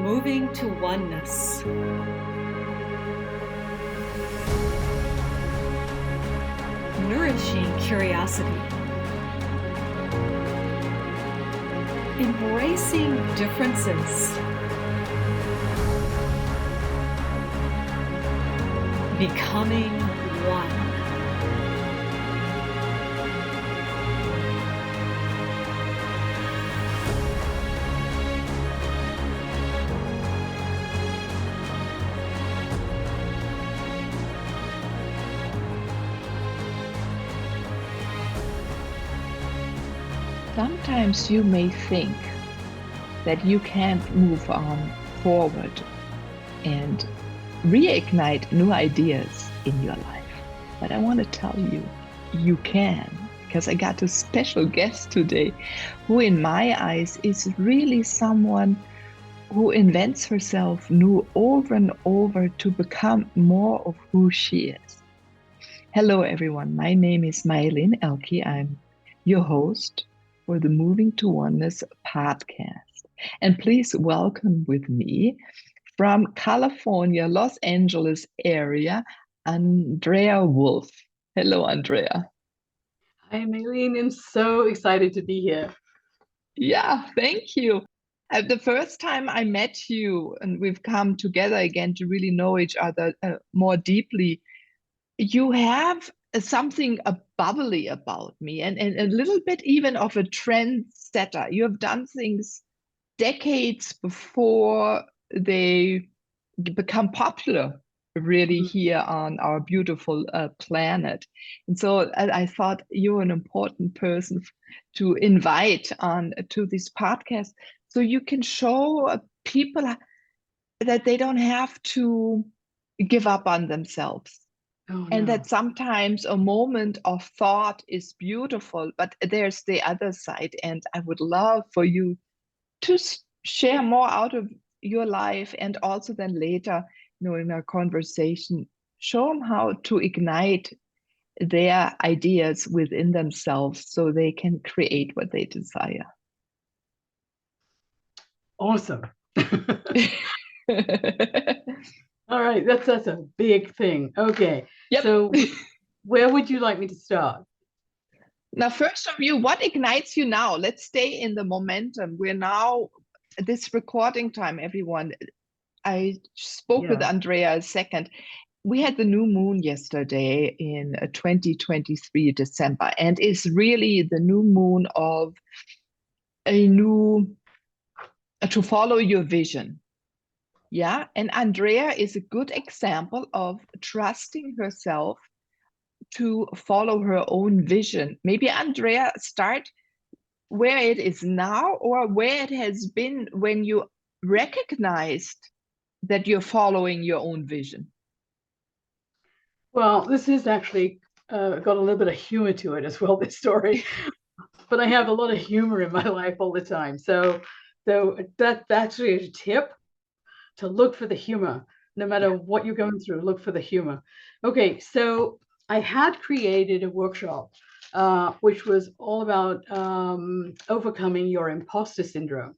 Moving to oneness. Nourishing curiosity. Embracing differences. Becoming one. Sometimes you may think that you can't move on forward and reignite new ideas in your life. But I want to tell you, you can, because I got a special guest today who in my eyes is really someone who invents herself new over and over to become more of who she is. Hello everyone, my name is Mylene Elke. I'm your host for the Moving to Oneness podcast. And please welcome with me from California, Los Angeles area, Andrea Woolf. Hello, Andrea. Hi, Mylene. I'm so excited to be here. Yeah, thank you. The first time I met you, and we've come together again to really know each other more deeply, you have something bubbly about me and a little bit even of a trendsetter. You have done things decades before they become popular really here on our beautiful planet. And so I thought you're an important person to invite on to this podcast so you can show people that they don't have to give up on themselves. And that sometimes a moment of thought is beautiful, but there's the other side. And I would love for you to share more out of your life, and also then later, in our conversation, show them how to ignite their ideas within themselves so they can create what they desire. Awesome. All right, that's a big thing. Okay. Yep. So where would you like me to start? Now, first of you, what ignites you now? Let's stay in the momentum. We're now this recording time, everyone. I spoke with Andrea a second. We had the new moon yesterday in 2023 December, and it's really the new moon of a new to follow your vision. Yeah, and Andrea is a good example of trusting herself to follow her own vision. Maybe Andrea, start where it is now or where it has been when you recognized that you're following your own vision. Well, this is actually got a little bit of humor to it as well, this story. But I have a lot of humor in my life all the time. So that's actually a tip, to look for the humor. No matter what you're going through, look for the humor. Okay, so I had created a workshop which was all about overcoming your imposter syndrome.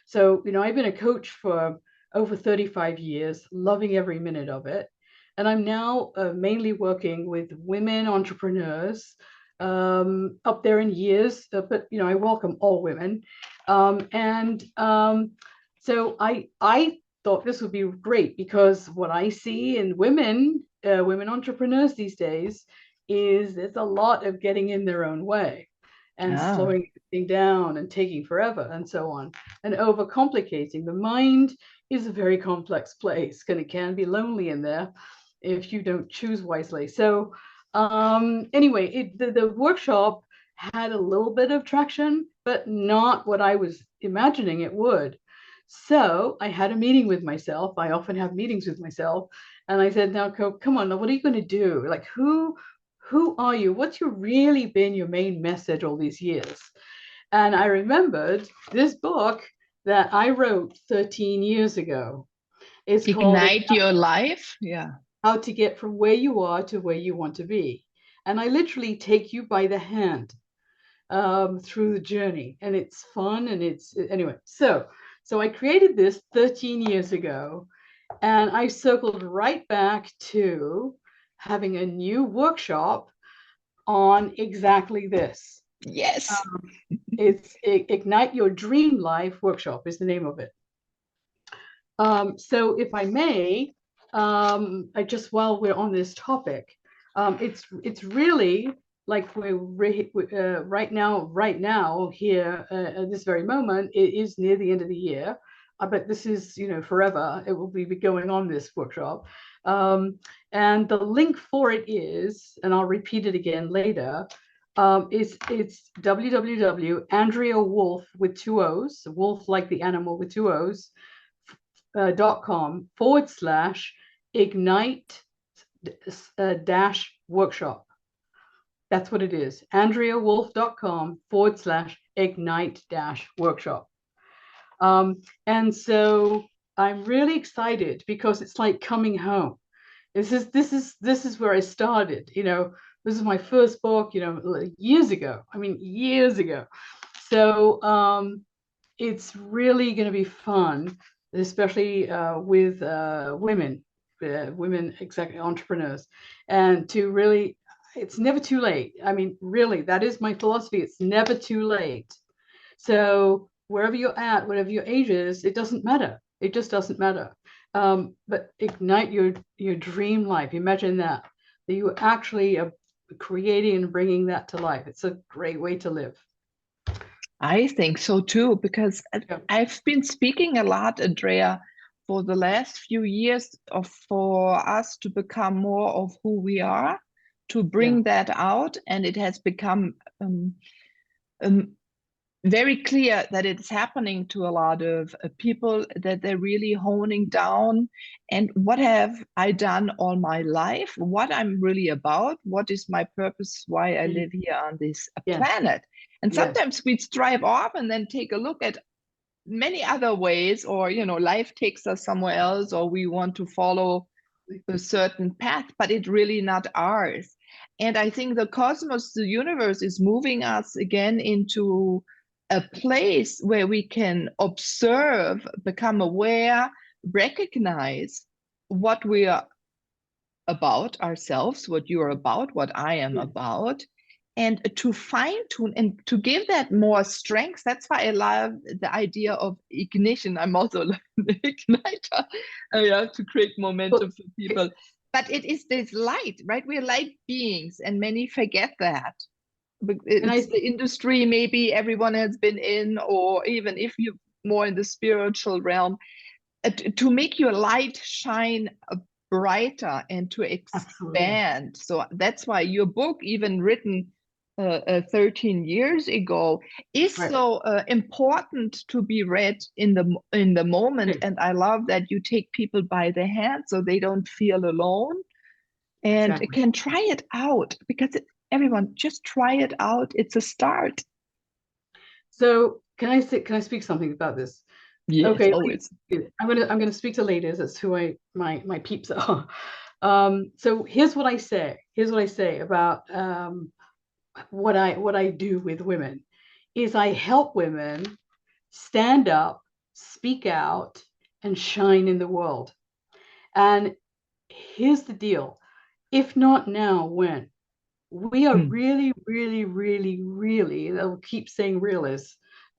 So, I've been a coach for over 35 years, loving every minute of it. And I'm now mainly working with women entrepreneurs up there in years, but, I welcome all women. So I thought this would be great, because what I see in women entrepreneurs these days is there's a lot of getting in their own way and slowing everything down and taking forever and so on, and overcomplicating. The mind is a very complex place, and it can be lonely in there if you don't choose wisely. So anyway, the workshop had a little bit of traction, but not what I was imagining it would. So I had a meeting with myself. I often have meetings with myself. And I said, now, come on, now, what are you going to do? Like, who are you? What's really been your main message all these years? And I remembered this book that I wrote 13 years ago. It's called Ignite Your Life. Yeah. How to Get From Where You Are to Where You Want to Be. And I literally take you by the hand through the journey. And it's fun. And it's, anyway, so So I created this 13 years ago, and I circled right back to having a new workshop on exactly this. Yes. It's Ignite Your Dream Life Workshop is the name of it. So if I may, I just while we're on this topic, it's really like we're right now here at this very moment. It is near the end of the year, but this is, you know, forever. It will be going on, this workshop, and the link for it is, and I'll repeat it again later. It's www.Andrea Woolf with 2 O's, Wolf like the animal with 2 O's, .com/ignite dash workshop. That's what it is. AndreaWolf.com/ignite dash workshop. And so I'm really excited because it's like coming home. This is where I started. You know, this is my first book, you know, years ago. I mean, years ago. So it's really going to be fun, especially with women executive entrepreneurs, and to really, it's never too late. I mean, really, that is my philosophy. It's never too late. So wherever you're at, whatever your age is, it doesn't matter. It just doesn't matter. But ignite your dream life. Imagine that you actually are creating and bringing that to life. It's a great way to live. I think so too, because Yeah. I've been speaking a lot, Andrea, for the last few years for us to become more of who we are, to bring that out. And it has become very clear that it's happening to a lot of people, that they're really honing down. And what have I done all my life? What I'm really about? What is my purpose? Why I live here on this planet? And sometimes we strive off and then take a look at many other ways, or, you know, life takes us somewhere else, or we want to follow a certain path, but it's really not ours. And I think the cosmos, the universe, is moving us again into a place where we can observe, become aware, recognize what we are about ourselves, what you're about, what I am about, and to fine tune and to give that more strength. That's why I love the idea of ignition. I'm also an igniter, to create momentum for people. But it is this light, right? We're light beings, and many forget that. It's the industry maybe everyone has been in, or even if you're more in the spiritual realm, to make your light shine brighter and to expand. Absolutely. So that's why your book, even written 13 years ago, is so important to be read in the moment. And I love that you take people by the hand so they don't feel alone, and can try it out, because everyone just try it out. It's a start. So can I speak something about this? Yes, okay, always. I'm gonna speak to ladies. That's who my peeps are. So here's what I say. Here's what I say about what I do with women is I help women stand up, speak out, and shine in the world. And here's the deal: if not now, when? We are really, really, really, really, they'll keep saying real is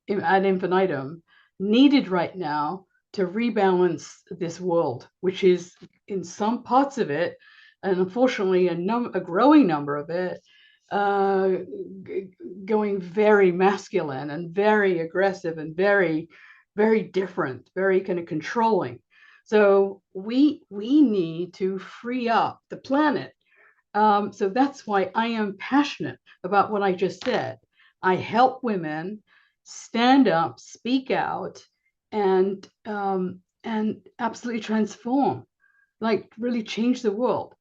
ad infinitum, needed right now to rebalance this world, which is in some parts of it, and unfortunately a growing number of it, going very masculine and very aggressive and very, very different, very kind of controlling. So we need to free up the planet. So that's why I am passionate about what I just said. I help women stand up, speak out, and absolutely transform, like really change the world.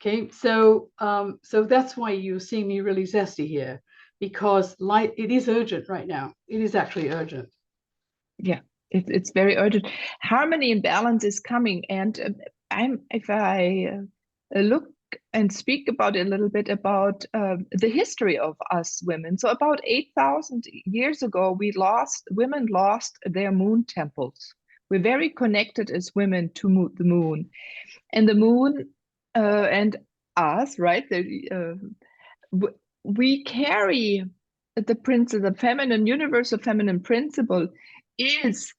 Okay, so so that's why you see me really zesty here, because it is urgent right now. It is actually urgent. Yeah, it's very urgent. Harmony and balance is coming, and if I look and speak about it a little bit about the history of us women. So about 8,000 years ago, women lost their moon temples. We're very connected as women to the moon, and the moon and us, right? We carry the principle, the feminine universal feminine principle is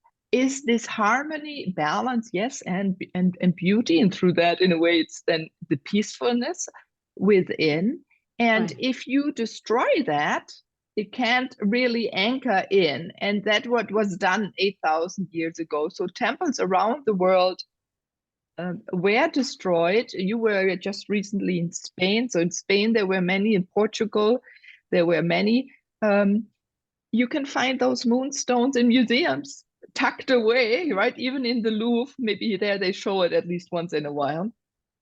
this harmony, balance, yes, and beauty, and through that, in a way, it's then the peacefulness within. And if you destroy that, it can't really anchor in, and that what was done 8,000 years ago. So temples around the world were destroyed. You were just recently in Spain. So in Spain, there were many. In Portugal, there were many. You can find those moonstones in museums, tucked away, right? Even in the Louvre, maybe there they show it at least once in a while.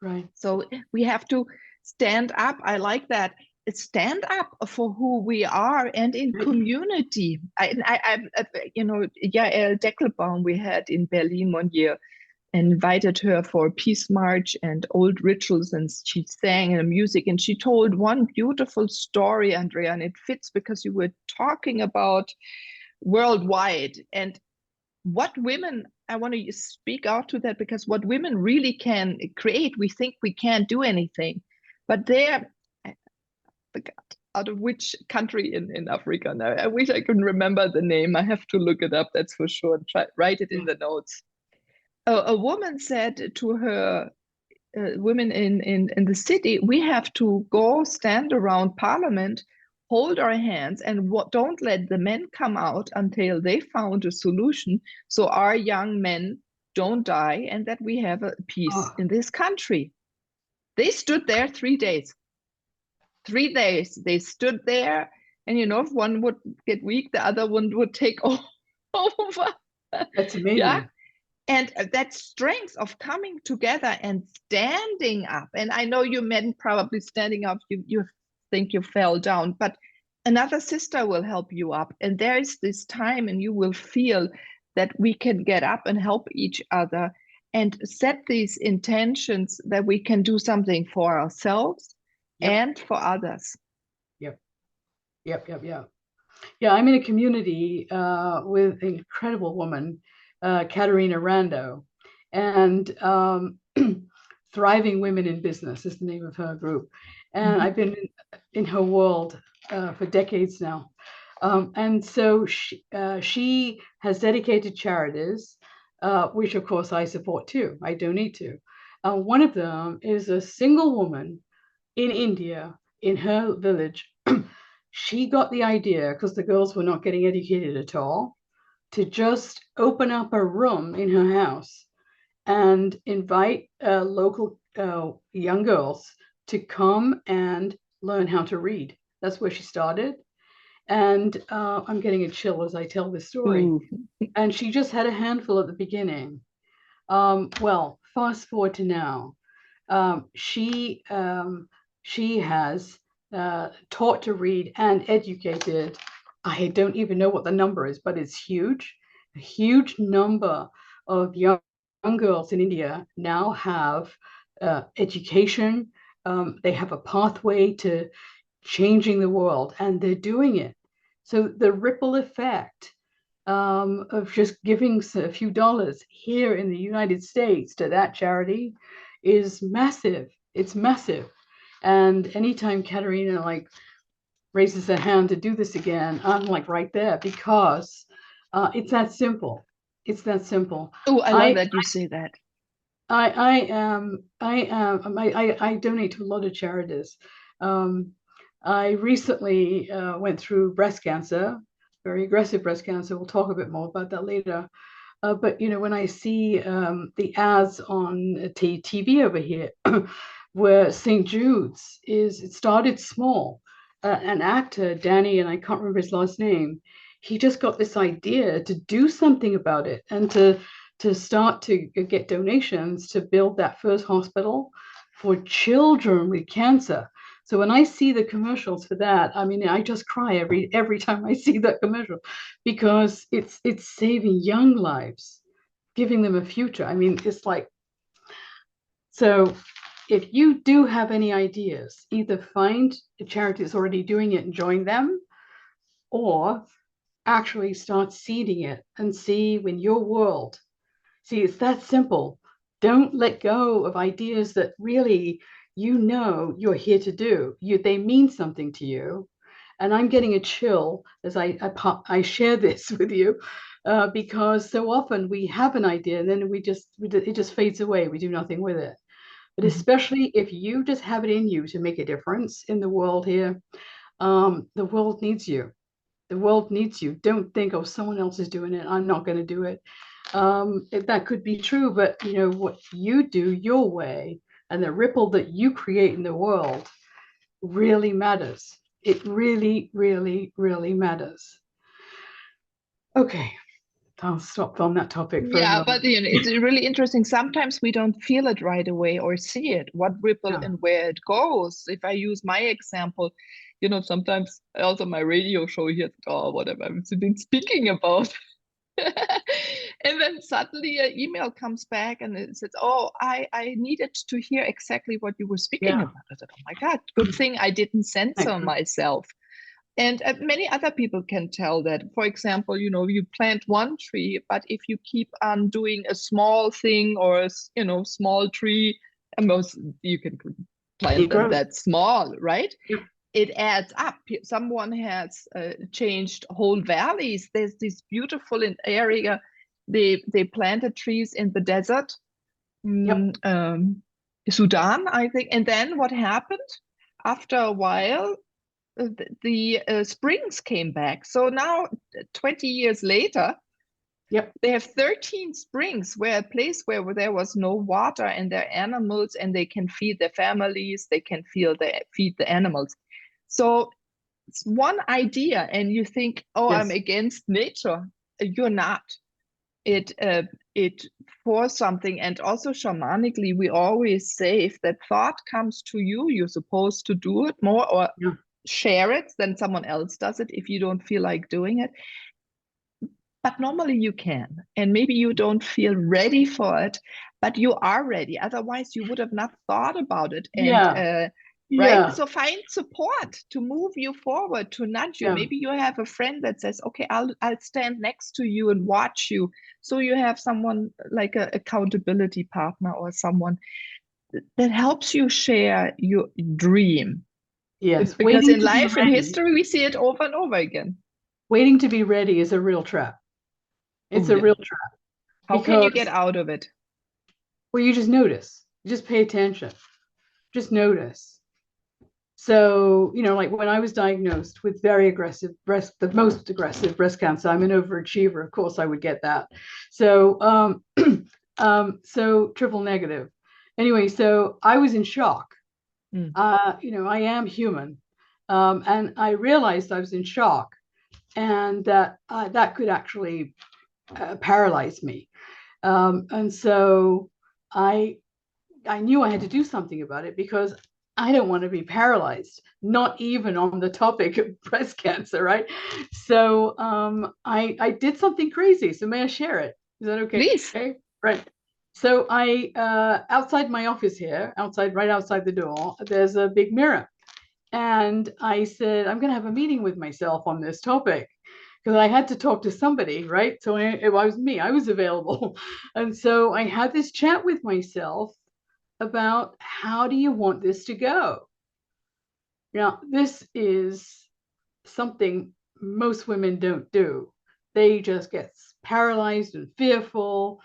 Right. So we have to stand up. I like that. Stand up for who we are, and in community. Yael Deckelbaum we had in Berlin one year, invited her for a peace march and old rituals, and she sang in music, and she told one beautiful story, Andrea, and it fits because you were talking about worldwide and what women, I want to speak out to that, because what women really can create, we think we can't do anything, but they're, I forgot out of which country in Africa now. I wish I could remember the name. I have to look it up, that's for sure, and write it in the notes. A woman said to her women in the city, we have to go stand around Parliament, hold our hands, and don't let the men come out until they found a solution, so our young men don't die, and that we have a peace in this country. They stood there 3 days. 3 days they stood there, and if one would get weak, the other one would take over. That's amazing. Yeah. And that strength of coming together and standing up. And I know you men probably standing up, you think you fell down, but another sister will help you up. And there is this time, and you will feel that we can get up and help each other and set these intentions that we can do something for ourselves and for others. Yep. Yeah, I'm in a community with an incredible woman, Katerina Rando, and Thriving Women in Business is the name of her group. And I've been in her world for decades now. And so she has dedicated charities, which of course I support too. I donate to. One of them is a single woman in India, in her village. She got the idea, because the girls were not getting educated at all, to just open up a room in her house and invite local young girls to come and learn how to read. That's where she started. And I'm getting a chill as I tell this story. And she just had a handful at the beginning. Well, fast forward to now. She has taught to read and educated. I don't even know what the number is, but it's huge. A huge number of young girls in India now have education. They have a pathway to changing the world, and they're doing it. So the ripple effect of just giving a few dollars here in the United States to that charity is massive. It's massive. And anytime Katerina raises her hand to do this again, I'm right there, because it's that simple. It's that simple. Oh, I love that you say that. I donate to a lot of charities. I recently went through breast cancer, very aggressive breast cancer. We'll talk a bit more about that later. But when I see the ads on TV over here, where St. Jude's it started small. An actor, Danny, and I can't remember his last name, he just got this idea to do something about it, and to start to get donations to build that first hospital for children with cancer. So when I see the commercials for that, I mean, I just cry every time I see that commercial, because it's saving young lives, giving them a future. I mean, it's so if you do have any ideas, either find a charity that's already doing it and join them, or actually start seeding it and see when your world. See, it's that simple. Don't let go of ideas that really you're here to do. They mean something to you. And I'm getting a chill as I share this with you, because so often we have an idea and then it just fades away. We do nothing with it. But especially if you just have it in you to make a difference in the world here, the world needs you. The world needs you. Don't think, oh, someone else is doing it, I'm not going to do it. That could be true, but what you do your way and the ripple that you create in the world really matters. It really, really, really matters. Okay, I'll stop on that topic for a moment. But it's really interesting. Sometimes we don't feel it right away or see it, what ripple and where it goes. If I use my example, sometimes also my radio show here, or whatever I've been speaking about. And then suddenly an email comes back and it says, oh, I needed to hear exactly what you were speaking about. I said, oh my God, good thing I didn't censor myself. And many other people can tell that. For example, you plant one tree, but if you keep on doing a small thing or a small tree, you can plant them that small, right? Yep. It adds up. Someone has changed whole valleys. There's this beautiful area. They planted trees in the desert, Sudan, I think. And then what happened? After a while, the springs came back. So now, 20 years later, they have 13 springs, where a place where there was no water, and their animals, and they can feed their families, they can feed the animals. So it's one idea, and you think, oh, I'm against nature. You're not. It for something. And also shamanically, we always say, if that thought comes to you, you're supposed to do it more, or share it than someone else does it if you don't feel like doing it. But normally you can, and maybe you don't feel ready for it, but you are ready. Otherwise you would have not thought about it. And right, so find support to move you forward, to nudge you. Maybe you have a friend that says, okay, I'll stand next to you and watch you. So you have someone like an accountability partner, or someone that helps you share your dream. Yes, because in life and history we see it over and over again. Waiting to be ready is a real trap. It's a real trap. How can you get out of it? Well, you just notice. You just pay attention. Just notice. So, like when I was diagnosed with very aggressive the most aggressive breast cancer, I'm an overachiever. Of course, I would get that. So, so triple negative. Anyway, so I was in shock. I am human. And I realized I was in shock, and that could actually paralyze me. And so I knew I had to do something about it, because I don't want to be paralyzed, not even on the topic of breast cancer, right? So I did something crazy. So may I share it? Is that okay? Please. Okay, right. So I outside my office here, right outside the door, there's a big mirror. And I said, I'm going to have a meeting with myself on this topic, because I had to talk to somebody, right? So it was me, I was available. And so I had this chat with myself about, how do you want this to go? Now, this is something most women don't do. They just get paralyzed and fearful.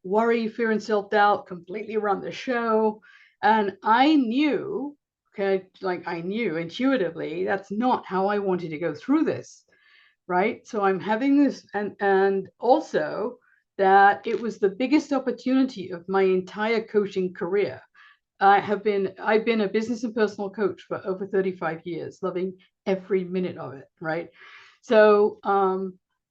Worry, fear, and self-doubt completely run the show. And I knew, I knew intuitively that's not how I wanted to go through this, right? So I'm having this, and also that it was the biggest opportunity of my entire coaching career. I've been a business and personal coach for over 35 years, loving every minute of it, right? So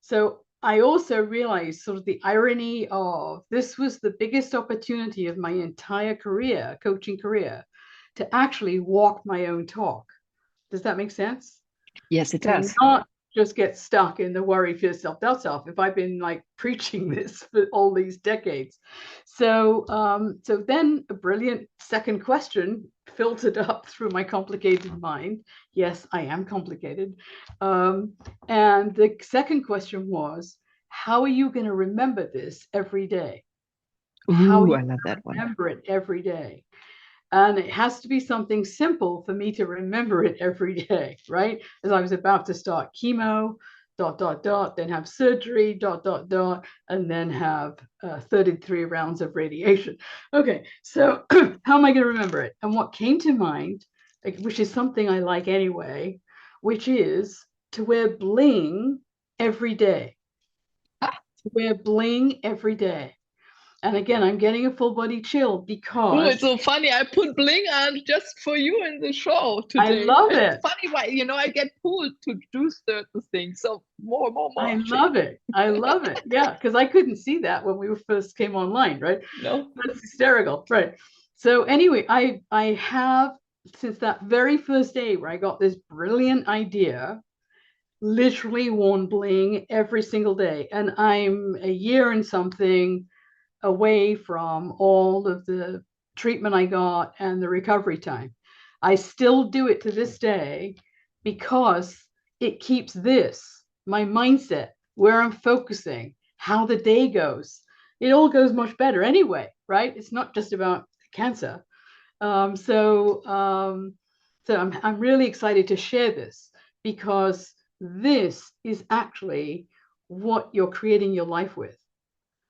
so I also realized sort of the irony of, this was the biggest opportunity of my entire career, coaching career, to actually walk my own talk. Does that make sense? Yes, it does. Not just get stuck in the worry, fear, self-doubt self if I've been like preaching this for all these decades. So so then a brilliant second question filtered up through my complicated mind. Yes, I am complicated. And the second question was, how are you going to remember this every day? How Ooh, you I love that one. remember it every day? And it has to be something simple for me to remember it every day, right? As I was about to start chemo, ... then have surgery, ... and then have 33 rounds of radiation. Okay, so how am I going to remember it? And what came to mind, which is something I like anyway, which is to wear bling every day. To wear bling every day. And again, I'm getting a full body chill because Oh, it's so funny. I put bling on just for you in the show today. I love it. It's funny why, you know, I get pulled to do certain things. So more. I love it. I love it. Yeah, because I couldn't see that when we first came online, right? No. That's hysterical, right? So anyway, I have, since that very first day where I got this brilliant idea, literally worn bling every single day. And I'm a year and something away from all of the treatment I got and the recovery time. I still do it to this day because it keeps this, my mindset, where I'm focusing, how the day goes. It all goes much better anyway, right? It's not just about cancer. So I'm really excited to share this because this is actually what you're creating your life with.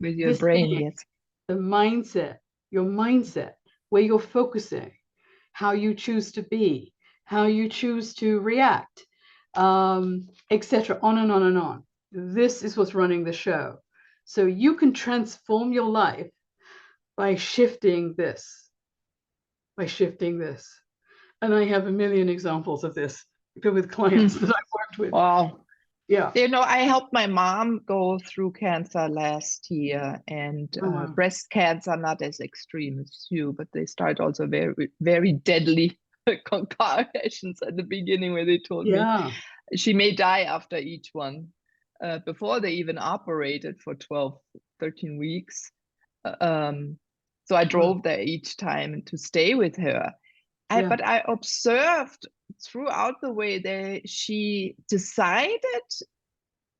With your This brain, is yes. the mindset, your mindset, where you're focusing, how you choose to be, how you choose to react, etc. On and on and on. This is what's running the show. So you can transform your life by shifting this, And I have a million examples of this with clients that I've worked with. Wow. Yeah. You know, I helped my mom go through cancer last year, and breast cancer, not as extreme as you, but they start also very, very deadly complications at the beginning, where they told me she may die after each one, before they even operated for 12, 13 weeks. So I drove there each time to stay with her. But I observed throughout the way that she decided,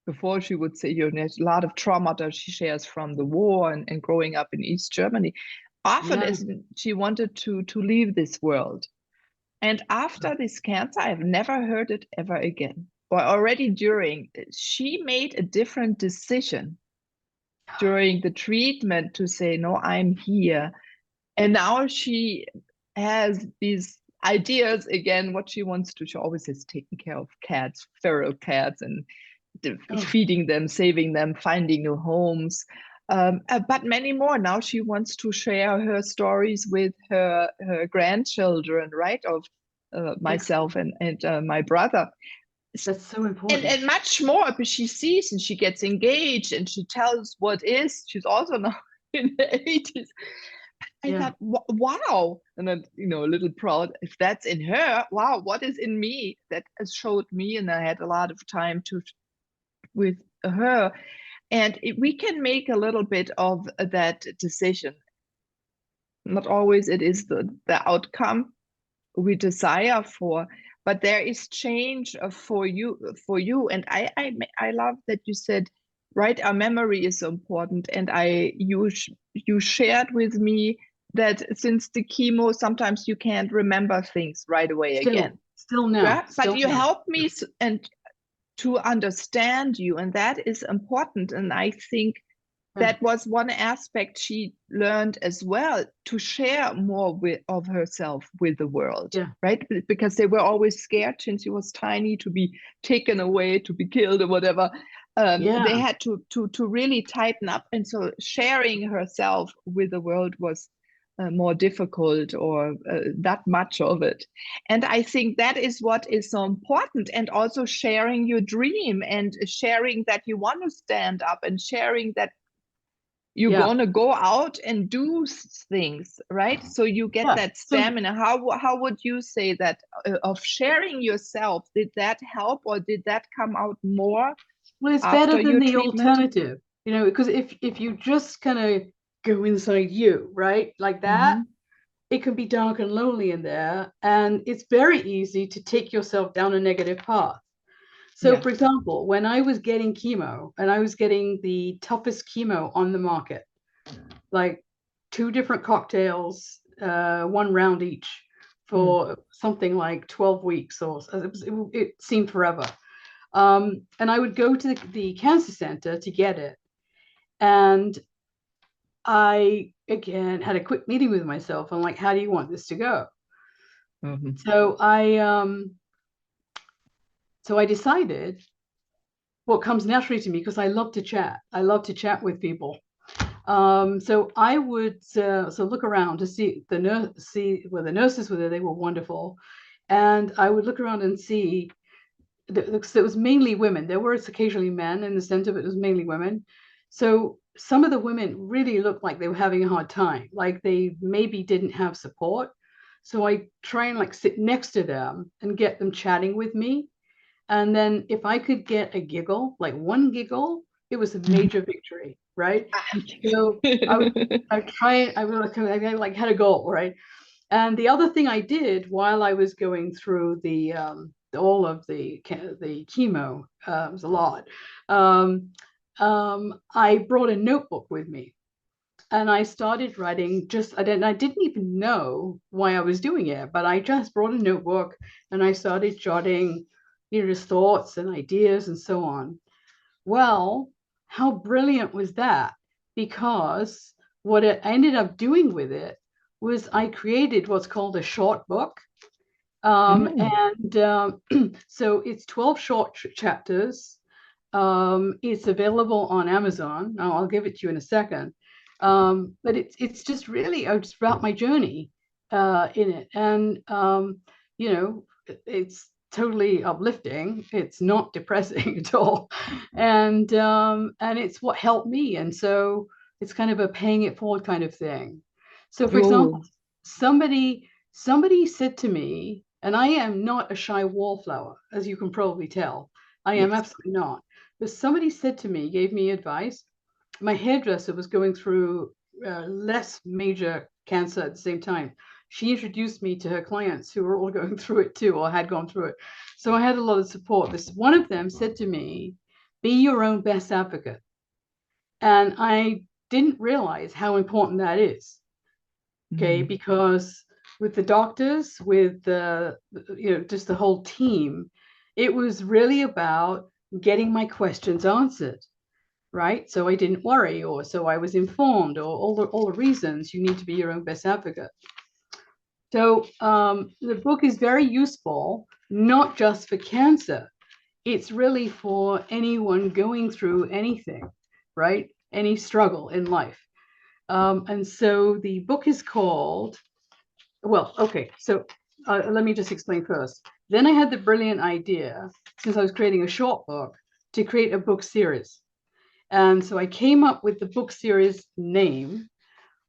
before she would say, you know, there's a lot of trauma that she shares from the war and growing up in East Germany. Often as she wanted to leave this world. And after this cancer, I've never heard it ever again. Or already during, she made a different decision during the treatment to say, no, I'm here. And now she has these ideas again, what she wants to. She always has taken care of cats, feral cats, and feeding them, saving them, finding new homes, but many more. Now she wants to share her stories with her grandchildren, right, of myself and my brother. That's so important. And much more, because she sees and she gets engaged and she tells what is. She's also now in the 80s. I thought, wow. And then, you know, a little proud. If that's in her, wow, what is in me? That has showed me, and I had a lot of time with her. And we can make a little bit of that decision. Not always it is the outcome we desire for, but there is change for you. And I love that you said, right, our memory is important. And you shared with me that since the chemo, sometimes you can't remember things right away again. Still now. Yeah? But you helped me and to understand you, and that is important. And I think that was one aspect she learned as well, to share more of herself with the world, right? Because they were always scared since she was tiny to be taken away, to be killed or whatever. They had to really tighten up, and so sharing herself with the world was more difficult, or that much of it. And I think that is what is so important. And also sharing your dream, and sharing that you want to stand up, and sharing that you're Yeah. gonna go out and do things, right? So you get Yeah. that So, stamina. How would you say that of sharing yourself? Did that help, or did that come out more well, it's better after than your the treatment? alternative, you know, because if you just kind of go inside you, right, like that, it can be dark and lonely in there, and it's very easy to take yourself down a negative path. So, Yeah. for example, when I was getting chemo, and I was getting the toughest chemo on the market, like 2 different cocktails, 1 round each, for something like 12 weeks, or it seemed forever. And I would go to the cancer center to get it. And I, again, had a quick meeting with myself. I'm like, how do you want this to go? So I decided what comes naturally to me, because I love to chat. I love to chat with people. So I would look around to see the nurses were there. They were wonderful. And I would look around and see, it was mainly women. There were occasionally men in the center, but it was mainly women. So some of the women really looked like they were having a hard time, like they maybe didn't have support. So I try and like sit next to them and get them chatting with me. And then if I could get a giggle, like 1 giggle, it was a major victory, right? So I would try, I like had a goal, right? And the other thing I did while I was going through all of the chemo, it was a lot. I brought a notebook with me, and I started writing. I didn't even know why I was doing it, but I just brought a notebook and I started jotting, just thoughts and ideas and so on. Well, how brilliant was that? Because what I ended up doing with it was I created what's called a short book. So it's 12 short chapters. It's available on Amazon. I'll give it to you in a second. But it's just really just about my journey in it. And, it's totally uplifting. It's not depressing at all. And it's what helped me. And so it's kind of a paying it forward kind of thing. So, for example, somebody said to me, and I am not a shy wallflower, as you can probably tell. I am absolutely not. But somebody said to me, gave me advice. My hairdresser was going through less major cancer at the same time. She introduced me to her clients who were all going through it too, or had gone through it. So I had a lot of support. One of them said to me, be your own best advocate. And I didn't realize how important that is. Okay, because with the doctors, with just the whole team, it was really about getting my questions answered, right? So I didn't worry, or so I was informed, or all the reasons you need to be your own best advocate. So the book is very useful, not just for cancer. It's really for anyone going through anything, right? Any struggle in life. And so the book is called, so let me just explain first. Then I had the brilliant idea, since I was creating a short book, to create a book series. And so I came up with the book series name,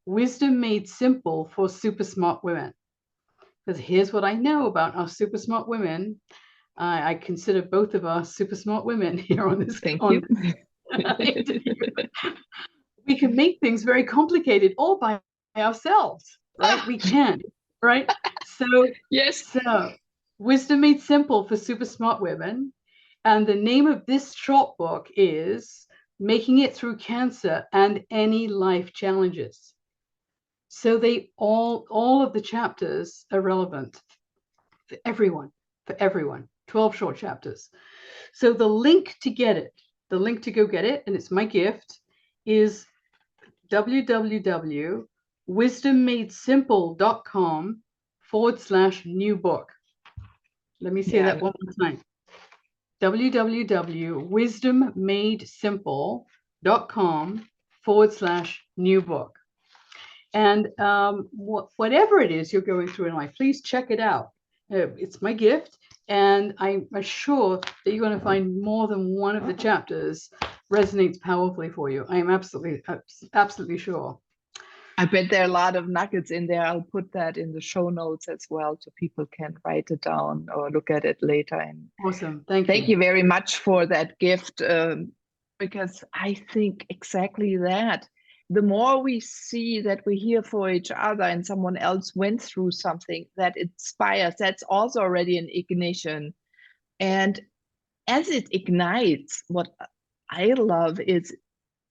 Wisdom Made Simple for Super Smart Women. Because here's what I know about our super smart women. I consider both of us super smart women here on this. Thank you. We can make things very complicated all by ourselves, right? We can, right? So yes. So Wisdom Made Simple for Super Smart Women. And the name of this short book is Making It Through Cancer and Any Life Challenges. So they all of the chapters are relevant for everyone, 12 short chapters. So the link to get it, the link to go get it, and it's my gift, is www.wisdommadesimple.com/new book. Let me say that one more time. www.wisdommadesimple.com/new book. And whatever it is you're going through in life, please check it out. It's my gift, and I'm sure that you're going to find more than one of the chapters resonates powerfully for you. I am absolutely sure. I bet there are a lot of nuggets in there. I'll put that in the show notes as well, so people can write it down or look at it later. And Awesome. Thank thank you. you very much for that gift, because I think exactly that. The more we see that we're here for each other and someone else went through something that inspires, that's also already an ignition. And as it ignites, what I love is,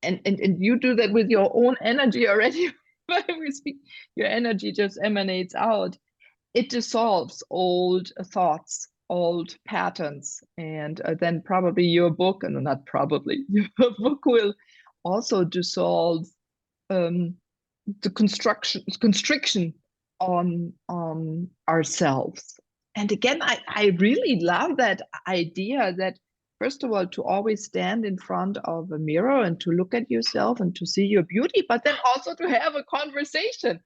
and you do that with your own energy already. When we speak, your energy just emanates out. It dissolves old thoughts, old patterns, and then probably your book, and not probably, your book will also dissolve the constriction on ourselves. And again, I really love that idea that, first of all, to always stand in front of a mirror and to look at yourself and to see your beauty, but then also to have a conversation.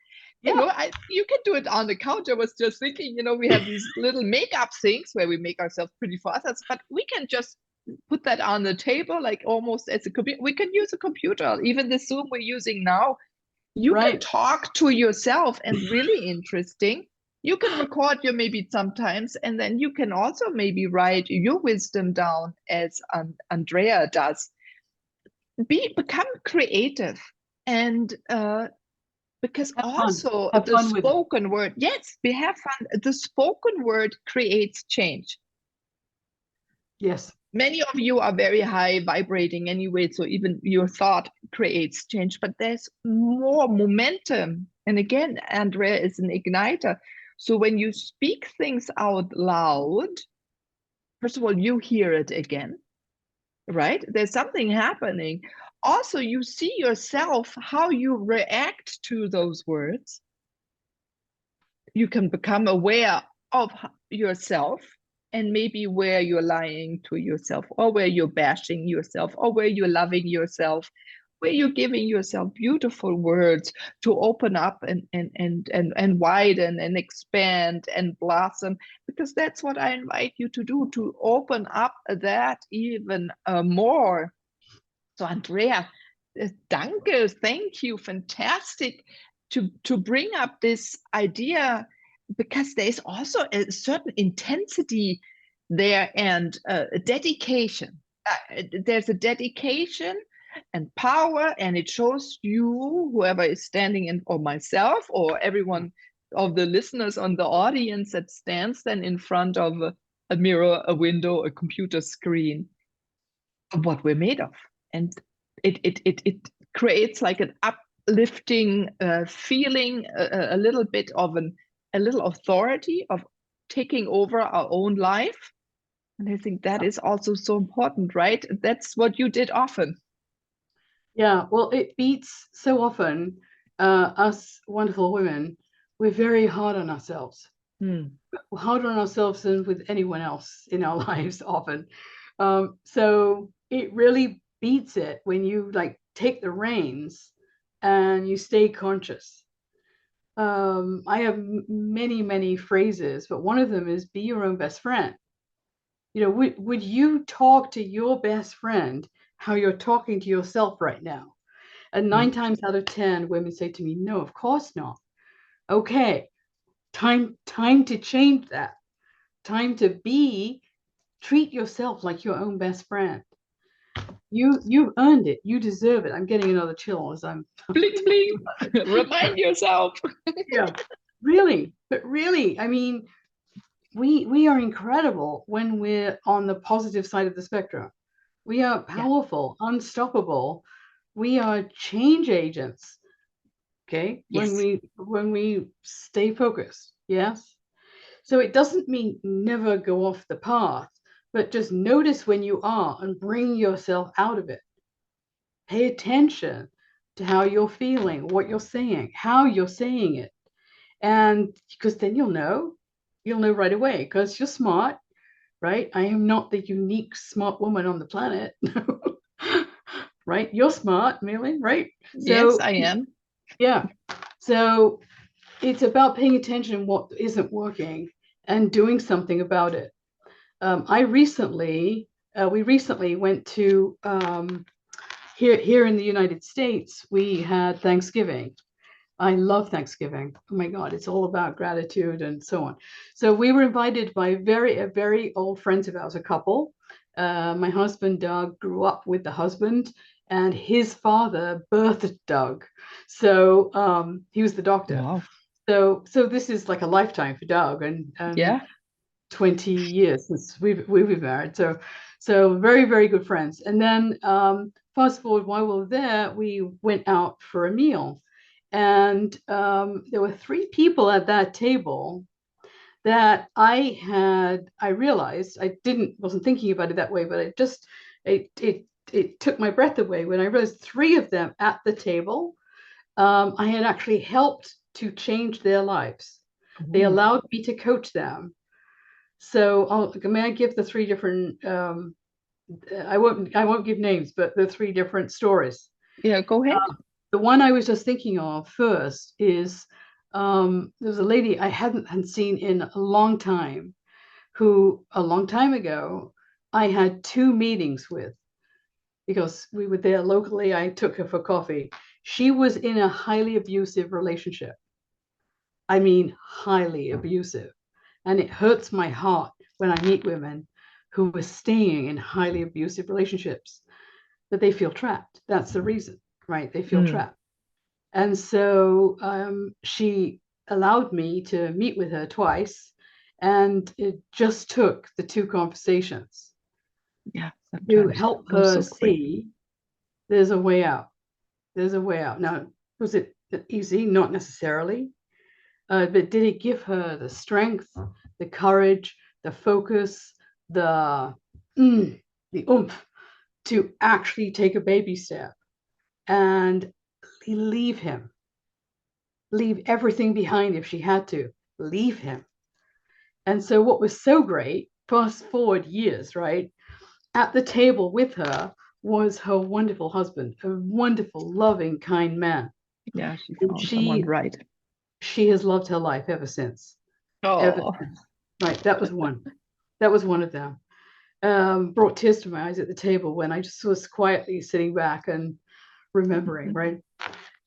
Yeah. You know, you can do it on the couch. I was just thinking, you know, we have these little makeup things where we make ourselves pretty for others, but we can just put that on the table, like almost as a computer. We can use a computer, even the Zoom we're using now. You Right. can talk to yourself, and really interesting, you can record your maybe sometimes, and then you can also maybe write your wisdom down as Andrea does. Become creative, and because Have fun. also Have the fun with it. spoken word, yes, we have fun. The spoken word creates change. Yes. Many of you are very high vibrating anyway, so even your thought creates change, but there's more momentum. And again, Andrea is an igniter. So when you speak things out loud, first of all, you hear it again, right? There's something happening. Also, you see yourself, how you react to those words. You can become aware of yourself, and maybe where you're lying to yourself, or where you're bashing yourself, or where you're loving yourself, where you're giving yourself beautiful words to open up and widen and expand and blossom, because that's what I invite you to do, to open up that even more. So Andrea, danke, thank you, fantastic to bring up this idea, because there's also a certain intensity there, and a dedication. There's a dedication and power, and it shows you, whoever is standing in, or myself, or everyone of the listeners on the audience that stands then in front of a mirror, a window, a computer screen, what we're made of. And it creates like an uplifting feeling, a little bit of a little authority of taking over our own life. And I think that is also so important, right? That's what you did often. Yeah, well, it beats so often us wonderful women. We're very hard on ourselves. We're harder on ourselves than with anyone else in our lives often. So it really beats it when you like take the reins and you stay conscious. I have many phrases, but one of them is be your own best friend. You know, would you talk to your best friend how you're talking to yourself right now? And 9 times out of 10, women say to me, no, of course not. Okay, time to change that. Time to treat yourself like your own best friend. You've earned it. You deserve it. I'm getting another chill as I'm bling bling. Remind yourself. Yeah, really, but really, I mean, we are incredible when we're on the positive side of the spectrum. We are powerful, unstoppable. We are change agents. Okay, Yes. when we stay focused. Yes. So it doesn't mean never go off the path, but just notice when you are and bring yourself out of it. Pay attention to how you're feeling, what you're saying, how you're saying it. And because then you'll know right away, because you're smart, right? I am not the unique smart woman on the planet. Right? You're smart, Millie, right? Yes, I am. Yeah. So it's about paying attention what isn't working and doing something about it. We recently went to here in the United States, we had Thanksgiving. I love Thanksgiving. Oh my God, it's all about gratitude and so on. So we were invited by very old friends of ours, a couple. My husband, Doug, grew up with the husband, and his father birthed Doug. So he was the doctor. Wow. So this is like a lifetime for Doug, and Yeah. 20 years since we've been married. So very good friends. And then fast forward, while we were there, we went out for a meal. And there were 3 people at that table that I realized I wasn't thinking about it that way, but it took my breath away when I realized 3 of them at the table I had actually helped to change their lives. They allowed me to coach them. So may I give the 3 different I won't give names, but the 3 different stories. Yeah, go ahead. The one I was just thinking of first is there's a lady I hadn't seen in a long time, who a long time ago I had 2 meetings with because we were there locally. I took her for coffee. She was in a highly abusive relationship. I mean, highly abusive. And it hurts my heart when I meet women who are staying in highly abusive relationships, that they feel trapped. That's the reason, right? They feel trapped. And so she allowed me to meet with her twice, and it just took the 2 conversations to help her see there's a way out. There's a way out. Now, was it easy? Not necessarily. But did it give her the strength, the courage, the focus, the oomph to actually take a baby step and leave him, leave everything behind if she had to, leave him? And so what was so great, fast forward years, right? At the table with her was her wonderful husband, a wonderful, loving, kind man. Yeah, she found someone right. She has loved her life ever since. Ever since. Right, that was one. That was one of them. Brought tears to my eyes at the table when I just was quietly sitting back and remembering, right?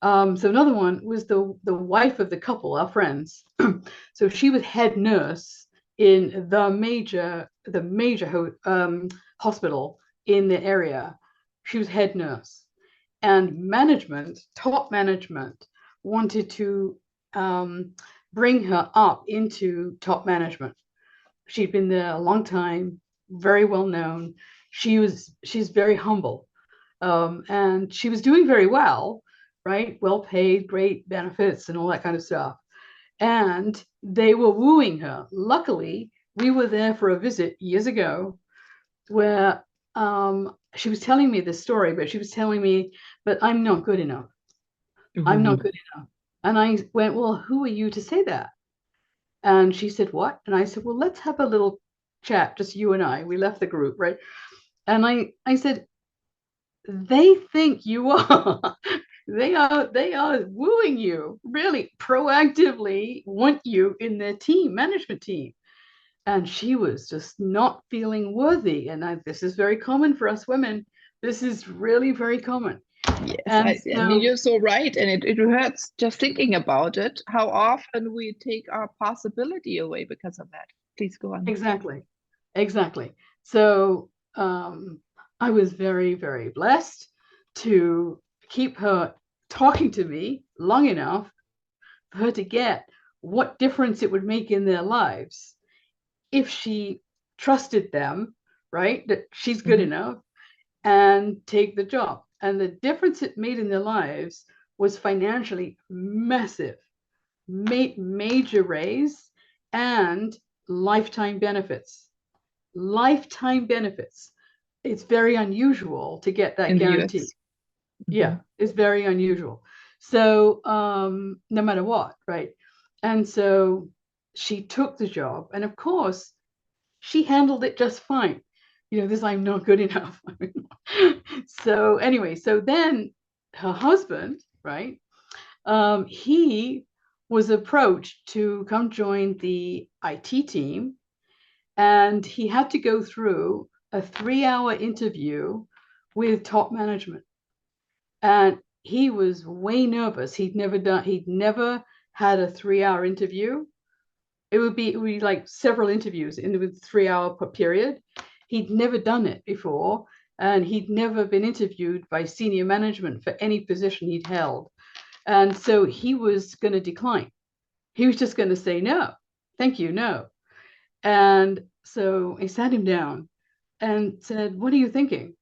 So another one was the wife of the couple, our friends. So she was head nurse in the major hospital in the area. She was head nurse, and management, top management, wanted to bring her up into top management. She'd been there a long time, very well known. She's very humble, and she was doing very well, right? Well paid, great benefits, and all that kind of stuff. And they were wooing her. Luckily, we were there for a visit years ago, where she was telling me this story, but she was telling me, but I'm not good enough. I'm not good enough. And I went, well, who are you to say that? And she said, what? And I said, well, let's have a little chat, just you and I. We left the group, right? And I said, they think you are. They are wooing you, really proactively want you in their team, management team. And she was just not feeling worthy. And this is very common for us women. This is really very common. Yes, I mean, you're so right. And it hurts just thinking about it, how often we take our possibility away because of that. Please go on. Exactly. So I was very blessed to keep her talking to me long enough for her to get what difference it would make in their lives if she trusted them, right? That she's good enough, and take the job. And the difference it made in their lives was financially massive, major raise, and lifetime benefits. Lifetime benefits. It's very unusual to get that guarantee. Yeah, it's very unusual. So no matter what, right? And so she took the job, and of course she handled it just fine. This, I'm not good enough. So anyway, so then her husband, right, he was approached to come join the IT team, and he had to go through a 3-hour interview with top management. And he was way nervous. He'd never had a 3-hour interview. It would be like several interviews in the 3-hour period. He'd never done it before, and he'd never been interviewed by senior management for any position he'd held. And so he was going to decline. He was just going to say, no, thank you, no. And so I sat him down and said, what are you thinking?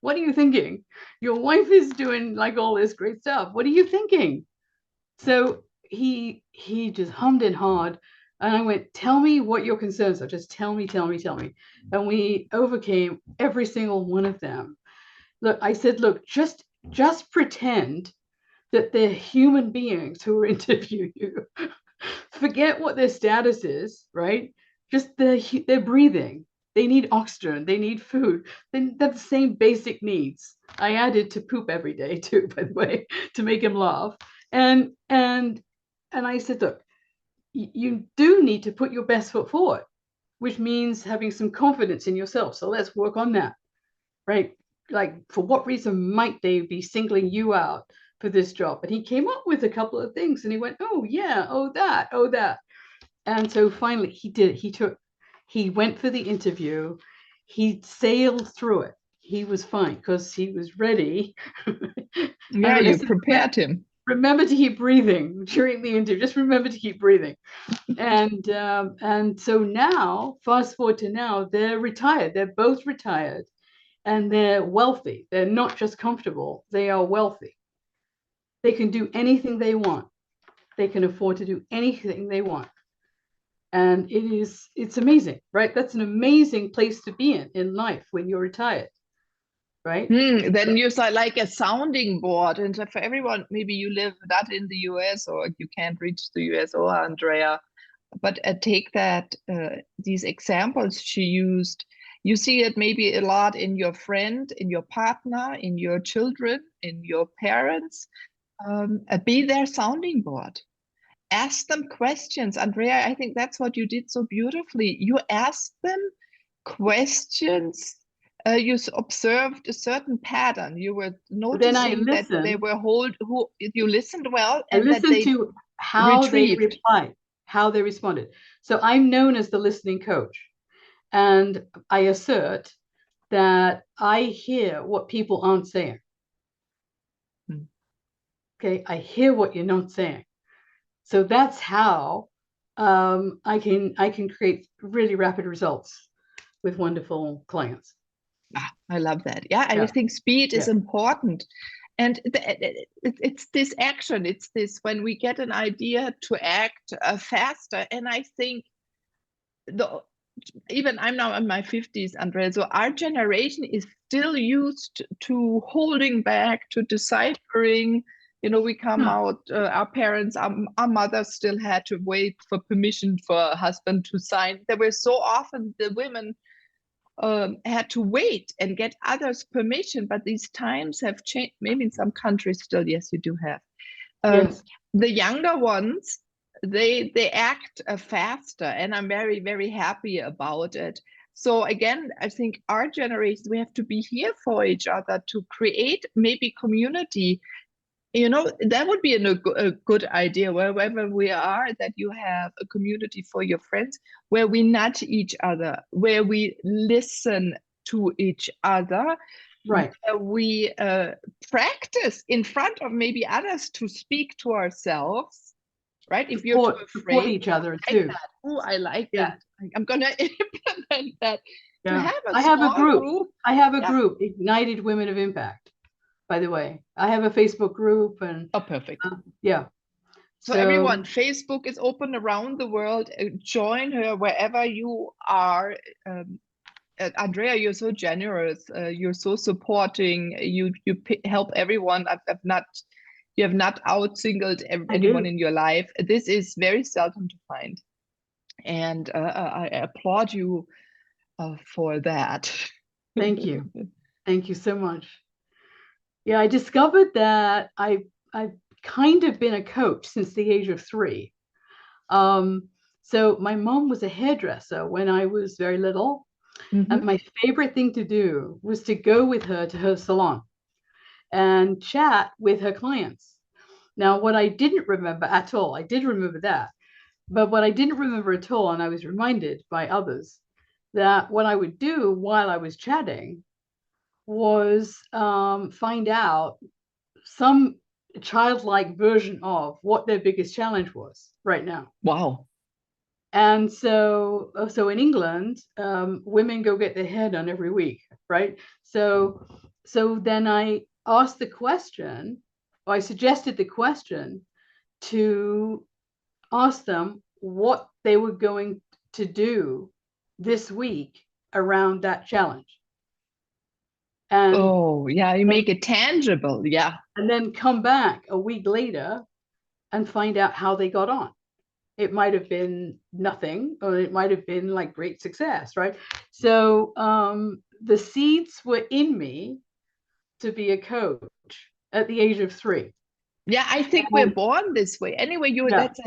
What are you thinking? Your wife is doing like all this great stuff. What are you thinking? So he just hummed and hawed. And I went, tell me what your concerns are. Just tell me. And we overcame every single one of them. Look, I said, look, just pretend that they're human beings who are interviewing you. Forget what their status is, right? Just they're breathing. They need oxygen. They need food. They're the same basic needs. I added to poop every day too, by the way, to make him laugh. And I said, look, you do need to put your best foot forward, which means having some confidence in yourself. So let's work on that, right? Like, for what reason might they be singling you out for this job? And he came up with a couple of things, and he went, oh yeah, oh that. And so finally he did it. He went for the interview. He sailed through it. He was fine because he was ready. Yeah, you prepared him. Remember to keep breathing during the interview. Just remember to keep breathing. And so now, fast forward to now, they're retired. They're both retired, and they're wealthy. They're not just comfortable. They are wealthy. They can do anything they want. They can afford to do anything they want. And it's amazing, right? That's an amazing place to be in life when you're retired, right? Then you saw like a sounding board. And for everyone, maybe you live not in the US or you can't reach the US or Andrea, but take that, these examples she used, you see it maybe a lot in your friend, in your partner, in your children, in your parents. Be their sounding board. Ask them questions. Andrea, I think that's what you did so beautifully. You asked them questions. You observed a certain pattern. You were noticing that they were you listened well, and I listened to how retrieved. they replied, how they responded. So I'm known as the listening coach, and I assert that I hear what people aren't saying. Okay, I hear what you're not saying. So that's how I can create really rapid results with wonderful clients. I love that. Yeah, I think speed is important. And it's this action. It's this when we get an idea to act faster. And I think even I'm now in my 50s, Andrea, so our generation is still used to holding back, to deciphering. You know, we come out, our parents, our mothers still had to wait for permission for a husband to sign. There were so often the women had to wait and get others' permission, but these times have changed. Maybe in some countries still, yes, you do have. Yes. The younger ones, they act faster, and I'm very, very happy about it. So again, I think our generation, we have to be here for each other to create maybe community. You know, that would be a good idea, wherever we are, that you have a community for your friends, where we nudge each other, where we listen to each other, right? Where we practice in front of maybe others to speak to ourselves, right? If you're too afraid, support each other too. Oh, I like that. I'm gonna implement that. Yeah. I have a group. I have a group, Ignited Women of Impact. By the way, I have a Facebook group, and perfect. So everyone, Facebook is open around the world. Join her wherever you are. Andrea, you're so generous. You're so supporting. You help everyone. You have not out-singled anyone in your life. This is very seldom to find, and I applaud you for that. Thank you. Thank you so much. Yeah, I discovered that I've kind of been a coach since the age of 3. So my mom was a hairdresser when I was very little. And my favorite thing to do was to go with her to her salon. and chat with her clients. Now, what I didn't remember at all, I did remember that, but what I didn't remember at all, and I was reminded by others, that what I would do while I was chatting was find out some childlike version of what their biggest challenge was right now. Wow. And so in England, women go get their hair done every week, right? So then I asked the question, or I suggested the question to ask them what they were going to do this week around that challenge. And oh, yeah, you make it tangible. Yeah. And then come back a week later and find out how they got on. It might have been nothing, or it might have been like great success, right? So the seeds were in me to be a coach at the age of 3. Yeah, I think we're born this way. Anyway, that's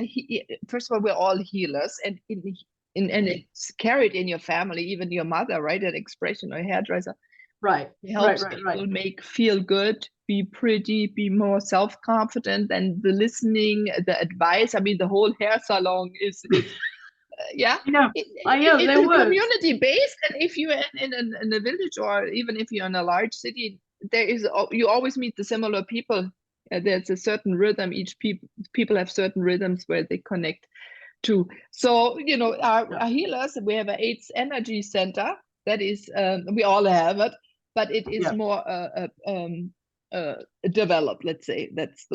first of all, we're all healers, and and it's carried in your family, even your mother, right? An expression, or a hairdresser. Right. Helps people feel good, be pretty, be more self-confident, and the listening, the advice. I mean, the whole hair salon is yeah. It's community-based, and if you're in a village, or even if you're in a large city, you always meet the similar people. There's a certain rhythm. Each people have certain rhythms where they connect to. So our healers, we have an 8th energy center. That is, we all have it, but it is more developed. Let's say that's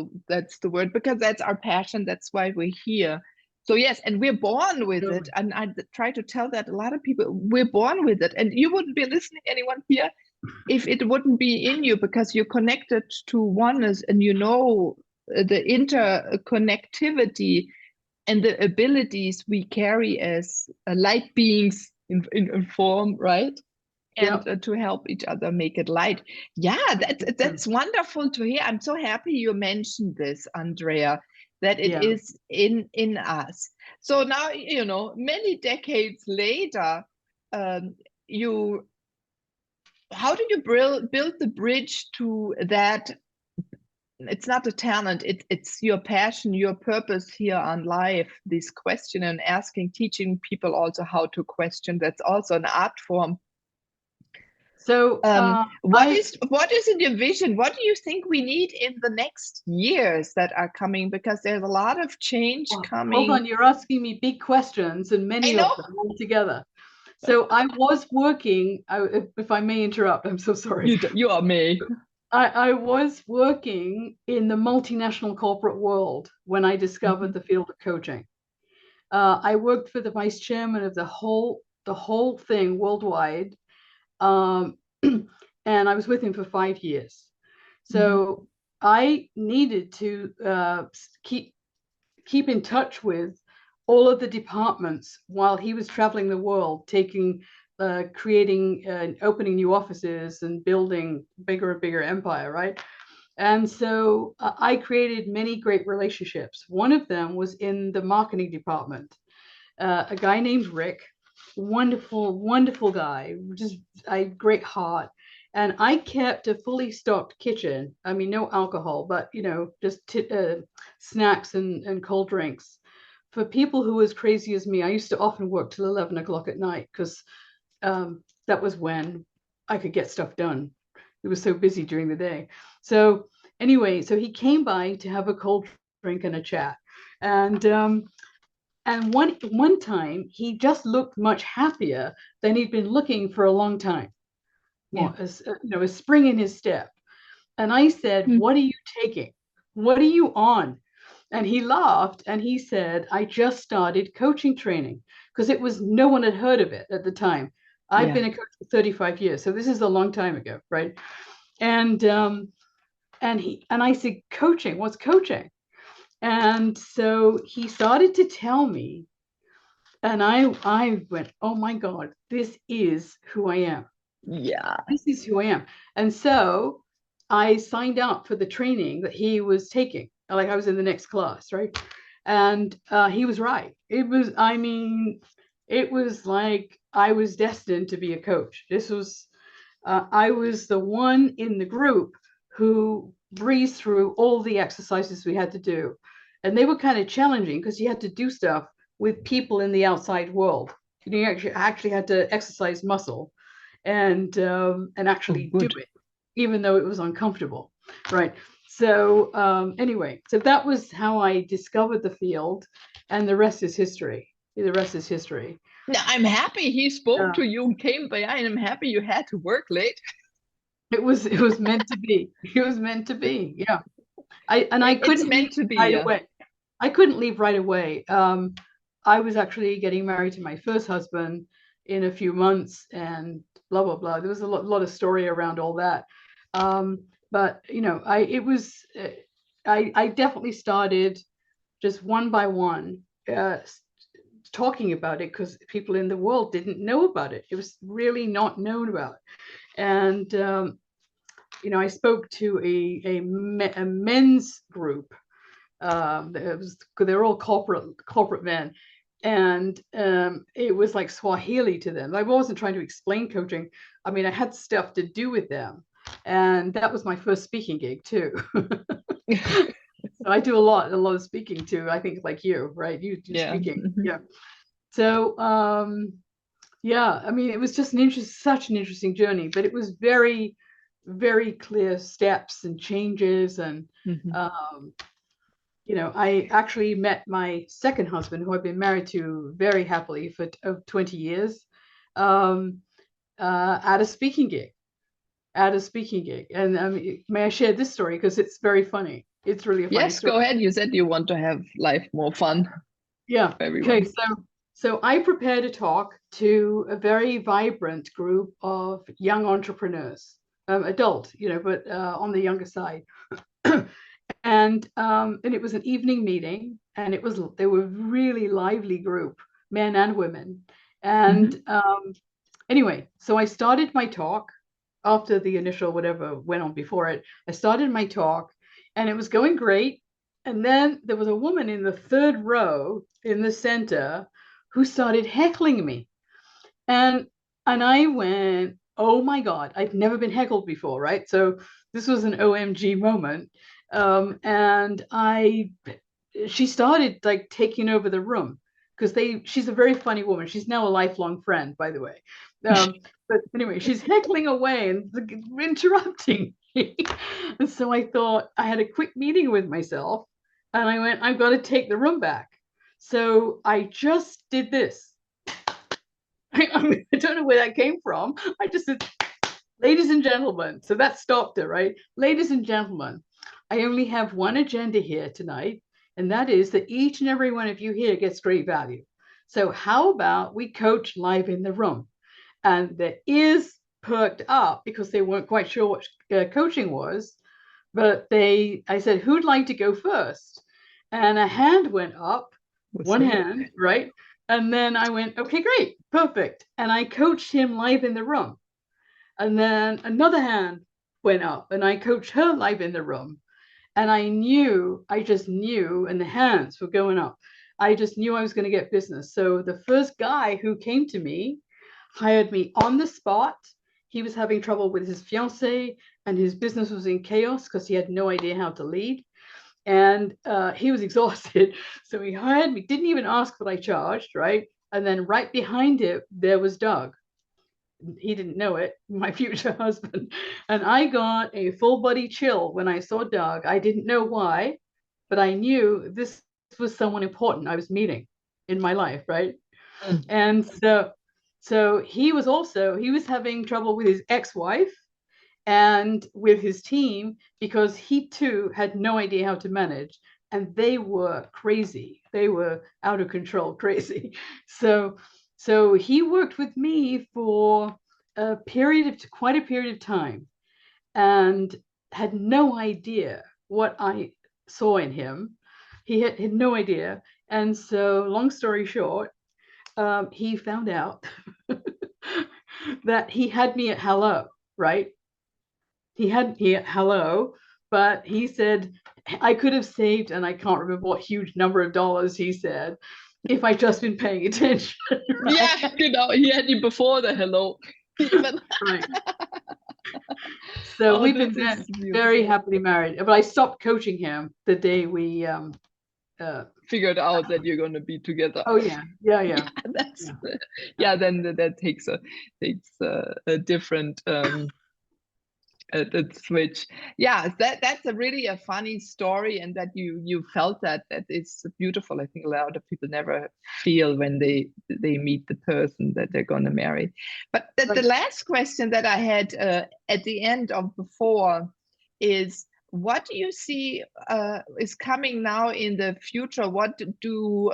the word, because that's our passion. That's why we're here. So yes, and we're born with it. And I try to tell that a lot of people, we're born with it, and you wouldn't be listening, anyone here, if it wouldn't be in you, because you're connected to oneness, and the interconnectivity and the abilities we carry as light beings in form, right? And to help each other make it light. Yeah, that's wonderful to hear. I'm so happy you mentioned this, Andrea, that it is in us. So now, many decades later, how do you build the bridge to that? It's not a talent, it's your passion, your purpose here on life, this question and asking, teaching people also how to question. That's also an art form. So what is in your vision? What do you think we need in the next years that are coming? Because there's a lot of change coming. Hold on, you're asking me big questions, and many of them all together. So I was working, if I may interrupt, I'm so sorry. You are me. I was working in the multinational corporate world when I discovered the field of coaching. I worked for the vice chairman of the whole thing worldwide, and I was with him for 5 years. So I needed to keep in touch with all of the departments while he was traveling the world, creating and opening new offices and building bigger and bigger empire, right? And so I created many great relationships. One of them was in the marketing department. A guy named Rick, wonderful guy, just a great heart. And I kept a fully stocked kitchen. I mean, no alcohol, but just snacks and cold drinks for people who were as crazy as me. I used to often work till 11 o'clock at night, because that was when I could get stuff done. It was so busy during the day. So anyway, so he came by to have a cold drink and a chat. And one time he just looked much happier than he'd been looking for a long time. A spring in his step. And I said, what are you taking? What are you on? And he laughed and he said, I just started coaching training, because no one had heard of it at the time. I've been a coach for 35 years. So this is a long time ago, right? And I said, coaching, what's coaching? And so he started to tell me, and I went, oh my God, this is who I am. Yeah. This is who I am. And so I signed up for the training that he was taking. Like, I was in the next class, right? And he was right. It was like I was destined to be a coach. I was the one in the group who breezed through all the exercises we had to do. And they were kind of challenging because you had to do stuff with people in the outside world. You actually had to exercise muscle and actually do it, even though it was uncomfortable, right? So anyway, so that was how I discovered the field, and the rest is history. The rest is history. Now, I'm happy he spoke to you, came by, and I'm happy you had to work late. It was meant to be. It was meant to be. Yeah. I couldn't meant to be right away. I couldn't leave right away. I was actually getting married to my first husband in a few months, and blah blah blah. There was a lot of story around all that. But you know, I definitely started just one by one talking about it, because people in the world didn't know about it. It was really not known about. And you know, I spoke to a men's group. They're all corporate men, and it was like Swahili to them. I wasn't trying to explain coaching. I mean, I had stuff to do with them, and that was my first speaking gig too. So I do a lot of speaking too. I think like you, right? You do speaking, yeah. So yeah, I mean, it was just such an interesting journey, but it was very, very clear steps and changes. And you know, I actually met my second husband, who I've been married to very happily for 20 years, at a speaking gig. And may I share this story, because it's very funny. It's really a funny story. Go ahead. You said you want to have life more fun. Yeah. Okay. So I prepared a talk to a very vibrant group of young entrepreneurs, adult, you know, but on the younger side. And it was an evening meeting, and they were a really lively group, men and women. And anyway, so I started my talk after the initial whatever went on before it. I started my talk, and it was going great. And then there was a woman in the third row in the center who started heckling me. And I went, oh my God, I'd never been heckled before, right? So this was an OMG moment. And she started like taking over the room, because she's a very funny woman. She's now a lifelong friend, by the way. But anyway, she's heckling away and interrupting me. And so I thought, I had a quick meeting with myself, and I went, I've got to take the room back. So I just did this. I don't know where that came from. I just said, ladies and gentlemen. So that stopped it, right? Ladies and gentlemen, I only have one agenda here tonight, and that is that each and every one of you here gets great value. So how about we coach live in the room? And their ears perked up, because they weren't quite sure what coaching was. But I said, who'd like to go first? And a hand went up, hand, right? And then I went, okay, great, perfect. And I coached him live in the room. And then another hand went up, and I coached her live in the room. And I just knew, and the hands were going up. I just knew I was going to get business. So the first guy who came to me hired me on the spot. He was having trouble with his fiancée, and his business was in chaos because he had no idea how to lead. And he was exhausted. So he hired me, didn't even ask what I charged, right? And then right behind it, there was Doug. He didn't know it, my future husband. And I got a full body chill when I saw Doug. I didn't know why, but I knew this was someone important I was meeting in my life, right? And so he was having trouble with his ex-wife and with his team, because he too had no idea how to manage, and they were crazy. They were out of control, crazy. So he worked with me for quite a period of time, and had no idea what I saw in him. He had no idea. And so, long story short, he found out that he had me at hello, right? He had me at hello, but he said I could have saved, and I can't remember what huge number of dollars he said, if I'd just been paying attention. Right? Yeah, you know, he had you before the hello. Even. Right. So Oh, we've this been is very beautiful. happily married. But I stopped coaching him the day we Figured out that you're going to be together. oh yeah. Yeah, that's Yeah. yeah. Then that takes a different switch. Yeah, that's a really a funny story, and that you felt that is beautiful. I think a lot of people never feel when they meet the person that they're going to marry. But the last question that I had at the end of before is, what do you see is coming now in the future? What do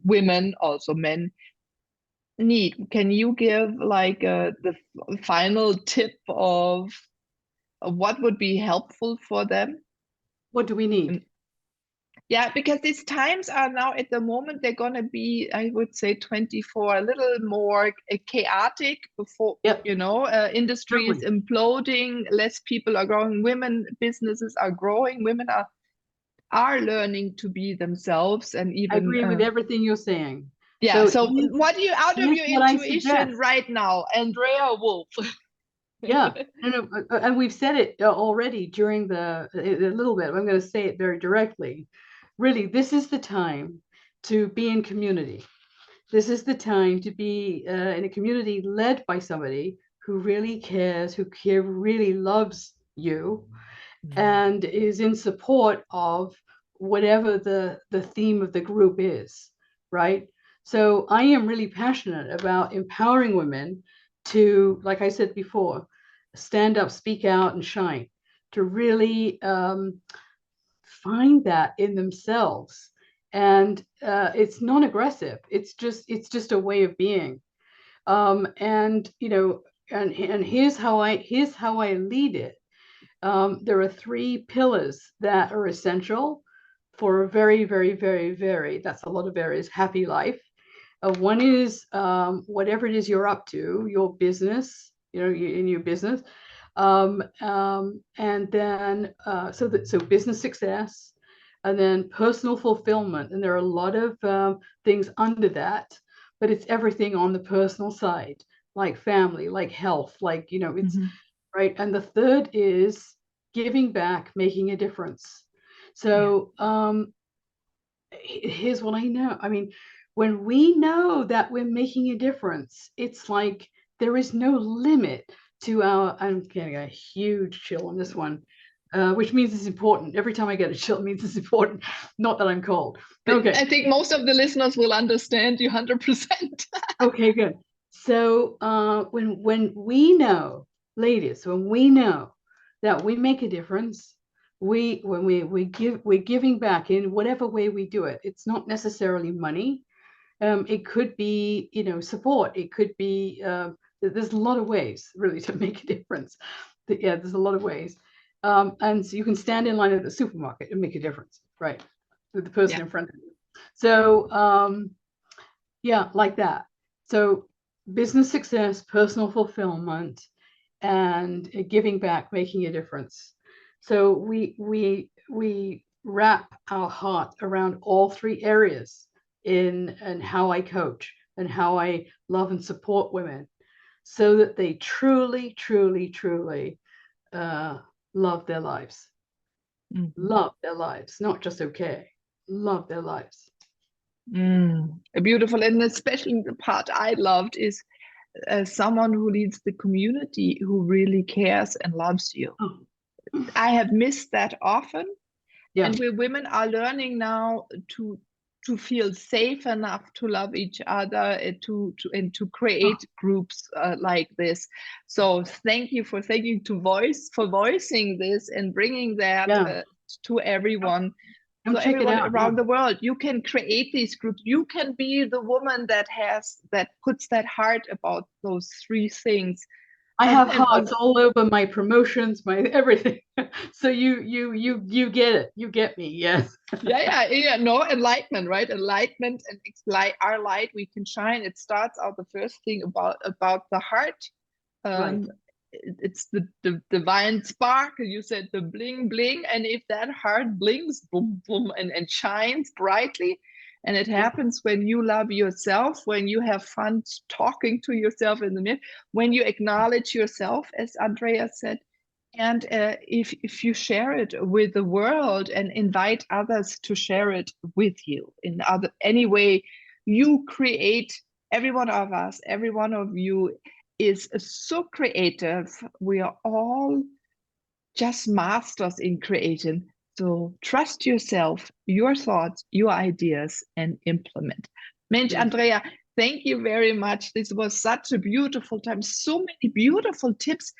women, also men, need? Can you give like the final tip of what would be helpful for them? What do we need? Yeah, because these times are now at the moment, they're going to be, I would say, 24, a little more chaotic before, Yep. industry is imploding, less people are growing, women businesses are growing, women are learning to be themselves, and even I agree with everything you're saying. Yeah, so what do you, out of here's your what I intuition suggest. right now, Andrea Woolf? Yeah, and we've said it already during a little bit. I'm going to say it very directly. Really, this is the time to be in community. This is the time to be in a community led by somebody who really cares, who really loves you, and is in support of whatever the theme of the group is, right? So I am really passionate about empowering women to, like I said before, stand up, speak out, and shine, to really find that in themselves. And it's non-aggressive. It's just a way of being. And here's how I lead it. There are 3 pillars that are essential for a very, very, very, very, that's a lot of areas, happy life. One is whatever it is you're up to, your business, in your business. And then, so business success, and then personal fulfillment. And there are a lot of things under that, but it's everything on the personal side, like family, like health, like, it's right. And the third is giving back, making a difference. So here's what I know. I mean, when we know that we're making a difference, it's like there is no limit to I'm getting a huge chill on this one, which means it's important. Every time I get a chill, it means it's important. Not that I'm cold. Okay. I think most of the listeners will understand you 100%. Okay, good. So when we know, ladies, when we know that we make a difference, we're giving back in whatever way we do it. It's not necessarily money. It could be, support. It could be, there's a lot of ways really to make a difference. Yeah, there's a lot of ways. And so you can stand in line at the supermarket and make a difference, right? With the person in front of you. So yeah, like that. So business success, personal fulfillment, and giving back, making a difference. So we wrap our heart around all 3 areas in how I coach and how I love and support women, so that they truly, truly, truly love their lives. Love their lives, not just okay. Love their lives. Beautiful. And especially the part I loved is someone who leads the community who really cares and loves you. Oh. I have missed that often. Yeah. And we women are learning now to feel safe enough to love each other, and to create groups like this. So thank you for voicing this and bringing that to everyone. So everyone around the world, you can create these groups. You can be the woman that puts that heart about those 3 things. I have hearts all over my promotions, my everything. So you get it. You get me. Yes. Yeah. No, enlightenment, right? Enlightenment and our light. We can shine. It starts out the first thing about the heart. Right. It's the divine spark. You said the bling bling, and if that heart blinks, boom boom, and shines brightly. And it happens when you love yourself, when you have fun talking to yourself in the mirror, when you acknowledge yourself, as Andrea said, And if you share it with the world and invite others to share it with you in any way you create, every one of us, every one of you is so creative. We are all just masters in creating. So trust yourself, your thoughts, your ideas, and implement. Mensch, Yes. Andrea, thank you very much. This was such a beautiful time. So many beautiful tips.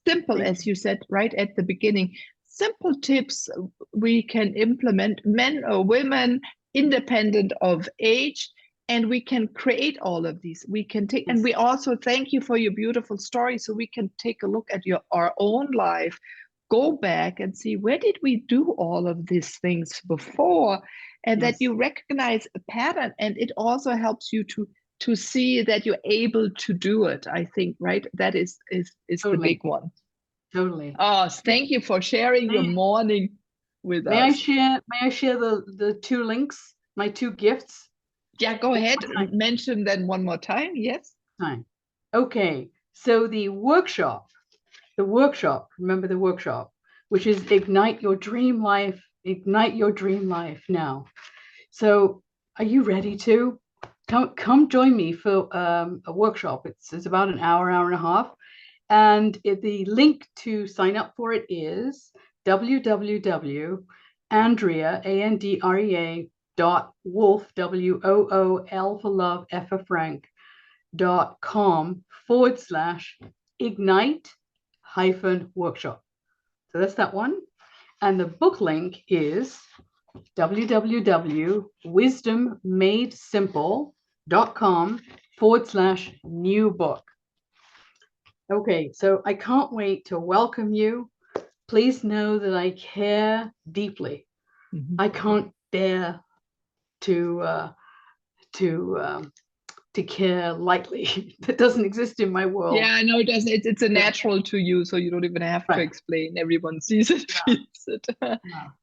Simple, as you said right at the beginning. Simple tips we can implement, men or women, independent of age, and we can create all of these. We can take, and we also thank you for your beautiful story, so we can take a look at our own life, go back and see, where did we do all of these things before, and that you recognize a pattern, and it also helps you to see that you're able to do it. I think, right? That is the big one. Totally. Oh, thank you for sharing your morning with us. May I share the 2 links, my 2 gifts? Yeah, go ahead. Mention them one more time. Yes. Okay. So the workshop, remember the workshop, which is Ignite Your Dream Life now. So are you ready to come join me for a workshop? It's about an hour and a half. And the link to sign up for it is www.andrea.woolf, WOOL for love, F for Frank.com/ignite-workshop. So that's that one. And the book link is www.wisdommadesimple.com/new book. Okay, so I can't wait to welcome you. Please know that I care deeply. I can't bear to care lightly. That doesn't exist in my world. Yeah, no, it doesn't. It's a natural to you, so you don't even have to explain. Everyone sees it, feels it.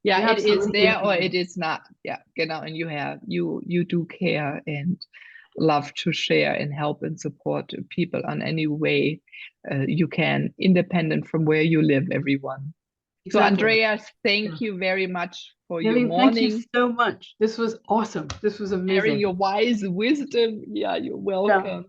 Yeah, it is there or it is not. Yeah, genau. And you do care and love to share and help and support people on any way you can, independent from where you live, everyone. So Andrea, thank you very much for your morning. Thank you so much. This was awesome. This was amazing. Sharing your wise wisdom. Yeah, you're welcome.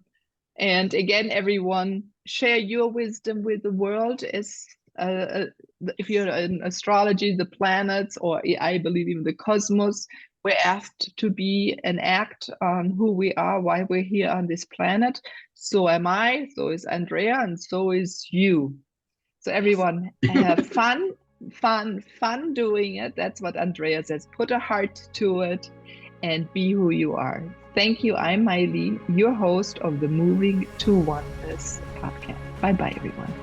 And again, everyone, share your wisdom with the world. As if you're in astrology, the planets, or I believe even the cosmos, we're asked to be and act on who we are, why we're here on this planet. So am I, so is Andrea, and so is you. So everyone, have fun doing it. That's what Andrea says. Put a heart to it and be who you are. Thank you. I'm Miley, your host of the Moving to Oneness podcast. Bye-bye, everyone.